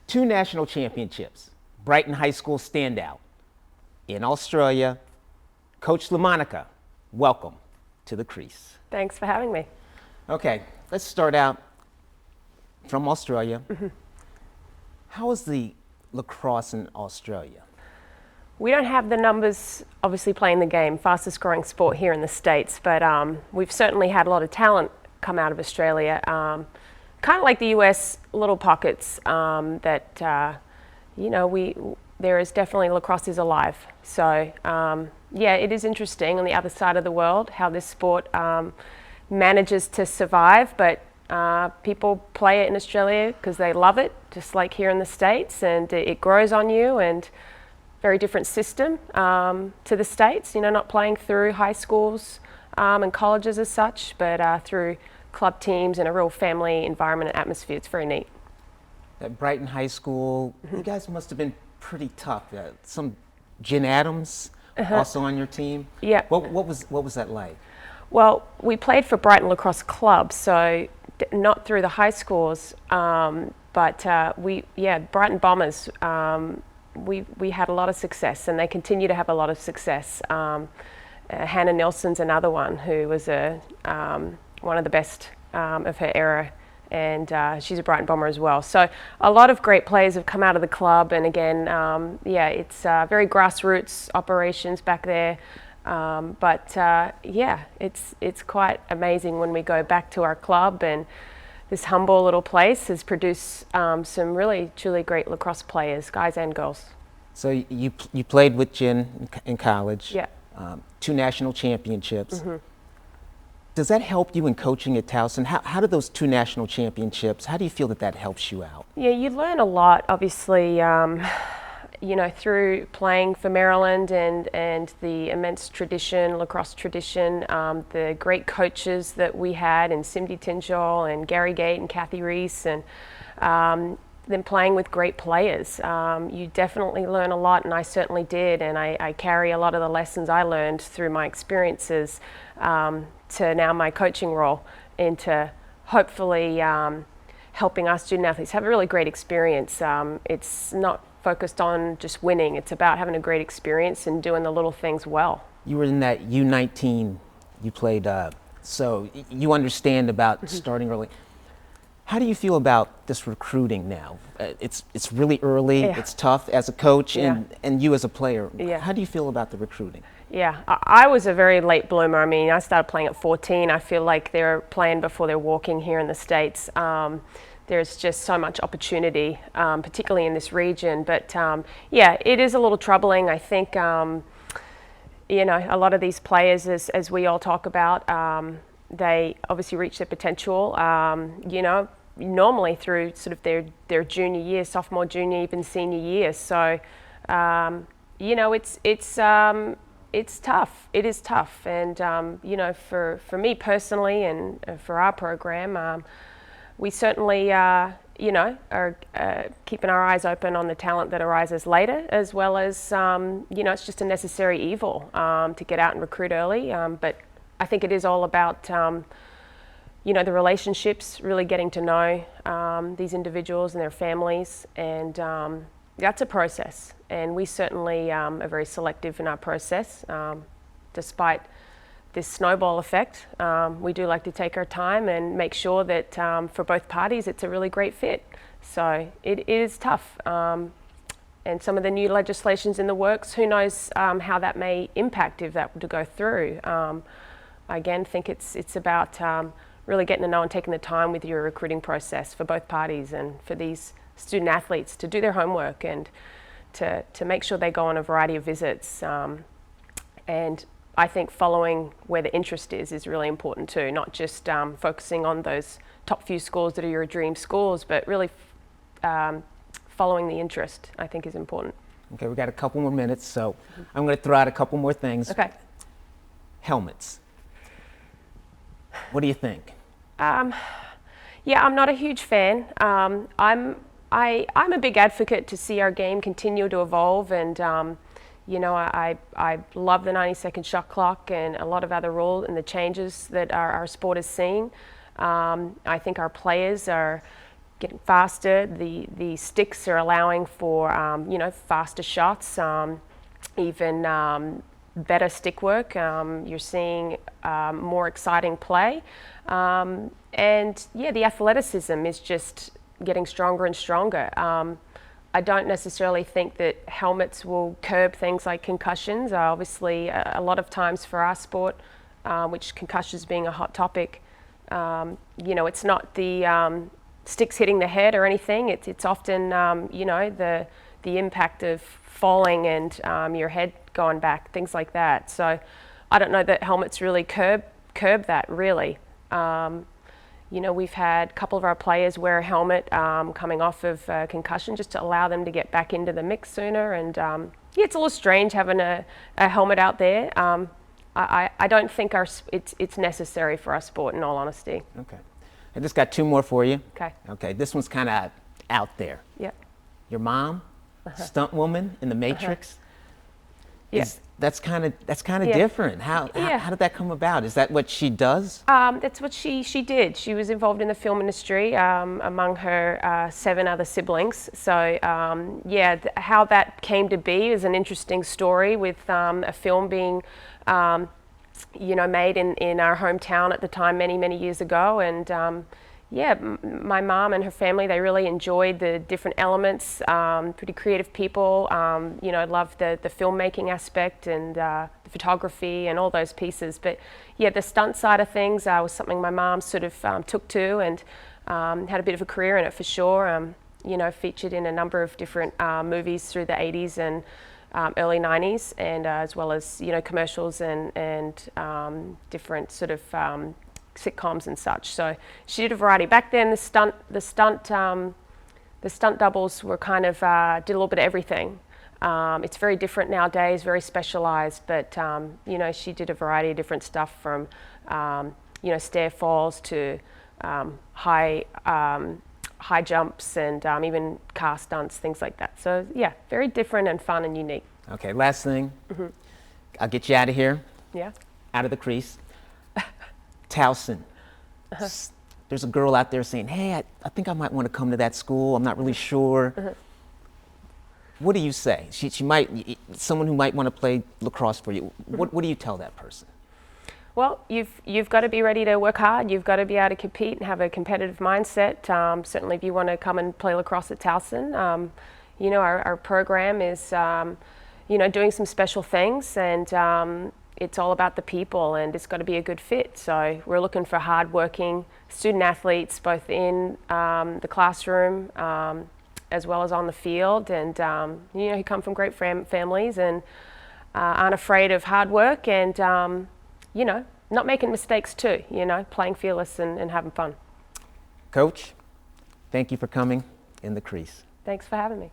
2 national championships, Brighton High School standout in Australia. Coach LaMonica, welcome to the Crease. Thanks for having me. Okay, let's start out from Australia. How is the lacrosse in Australia? We don't have the numbers, obviously, playing the game, fastest growing sport here in the States, but we've certainly had a lot of talent come out of Australia. Kind of like the US, little pockets that, there is definitely, lacrosse is alive. So, yeah, it is interesting on the other side of the world how this sport manages to survive, but people play it in Australia because they love it, just like here in the States, and it grows on you, and very different system to the States, not playing through high schools and colleges as such, but through club teams and a real family environment and atmosphere. It's very neat. At Brighton High School, you guys must have been pretty tough. Some Jen Adams also on your team. Yeah. What was that like? Well, we played for Brighton Lacrosse Club, so not through the high schools, but Brighton Bombers. We had a lot of success, and they continue to have a lot of success. Hannah Nelson's another one who was one of the best of her era, and she's a Brighton Bomber as well. So a lot of great players have come out of the club, and again, it's very grassroots operations back there. It's quite amazing when we go back to our club, and this humble little place has produced some really, truly great lacrosse players, guys and girls. So you played with Jen in college. Yeah. 2 national championships. Does that help you in coaching at Towson? How do those 2 national championships, how do you feel that helps you out? Yeah, you learn a lot, obviously, through playing for Maryland and the immense tradition, lacrosse tradition, the great coaches that we had, and Cindy Tinchell and Gary Gate and Kathy Reese, and then playing with great players. You definitely learn a lot, and I certainly did, and I carry a lot of the lessons I learned through my experiences to now my coaching role, into hopefully helping our student athletes have a really great experience. It's not focused on just winning. It's about having a great experience and doing the little things well. You were in that U19 you played, so you understand about starting early. How do you feel about this recruiting now? It's really early, it's tough as a coach and you as a player. How do you feel about the recruiting? Yeah, I was a very late bloomer. I mean, I started playing at 14. I feel like they're playing before they're walking here in the States. There's just so much opportunity, particularly in this region. But it is a little troubling. I think, a lot of these players, as we all talk about, they obviously reach their potential, normally through sort of their junior year, sophomore, junior, even senior year. So, it's tough. It is tough. And, for me personally and for our program, we certainly, are keeping our eyes open on the talent that arises later, as well as, it's just a necessary evil to get out and recruit early. But I think it is all about, the relationships, really getting to know these individuals and their families, and that's a process. And we certainly are very selective in our process, despite this snowball effect. We do like to take our time and make sure that for both parties it's a really great fit. So it is tough. And some of the new legislation's in the works, who knows how that may impact if that were to go through. I again think it's about really getting to know and taking the time with your recruiting process for both parties, and for these student athletes to do their homework and to make sure they go on a variety of visits. And I think following where the interest is really important too, not just focusing on those top few schools that are your dream schools, but really following the interest, I think, is important. Okay, we got a couple more minutes, so I'm going to throw out a couple more things. Okay. Helmets. What do you think? Yeah, I'm not a huge fan. I'm a big advocate to see our game continue to evolve, and I love the 90-second shot clock and a lot of other rules and the changes that our sport is seeing. I think our players are getting faster. The sticks are allowing for faster shots, even better stick work. You're seeing more exciting play, and yeah, the athleticism is just getting stronger and stronger. I don't necessarily think that helmets will curb things like concussions. Obviously, a lot of times for our sport, which concussions being a hot topic, it's not the sticks hitting the head or anything. It's often the impact of falling and your head going back, things like that. So I don't know that helmets really curb that really. We've had a couple of our players wear a helmet coming off of concussion just to allow them to get back into the mix sooner. And it's a little strange having a helmet out there. I don't think it's necessary for our sport, in all honesty. Okay. I just got two more for you. Okay. Okay, this one's kind of out there. Yeah. Your mom, stunt woman in The Matrix. Yeah. That's kind of Yeah. different. How did that come about? Is that what she does? That's what she did. She was involved in the film industry among her 7 other siblings. So how that came to be is an interesting story with a film being made in our hometown at the time many years ago. And my mom and her family, they really enjoyed the different elements, pretty creative people, loved the filmmaking aspect and the photography and all those pieces. But yeah, the stunt side of things was something my mom sort of took to and had a bit of a career in it for sure. Featured in a number of different movies through the 80s and early 90s, and as well as commercials and different sort of sitcoms and such. So she did a variety. Back then, the stunt doubles were kind of did a little bit of everything. It's very different nowadays, very specialized. But she did a variety of different stuff from stair falls to high jumps and even car stunts, things like that. So yeah, very different and fun and unique. Okay, last thing. I'll get you out of here. Yeah. Out of the crease. Towson. There's a girl out there saying, hey, I think I might want to come to that school. I'm not really sure. What do you say? She might, someone who might want to play lacrosse for you. What do you tell that person? Well, you've got to be ready to work hard. You've got to be able to compete and have a competitive mindset. Certainly if you want to come and play lacrosse at Towson, our program is, doing some special things, and it's all about the people, and it's got to be a good fit. So we're looking for hard-working student athletes, both in the classroom as well as on the field, and who come from great families and aren't afraid of hard work and not making mistakes too. Playing fearless and having fun. Coach, thank you for coming in the crease. Thanks for having me.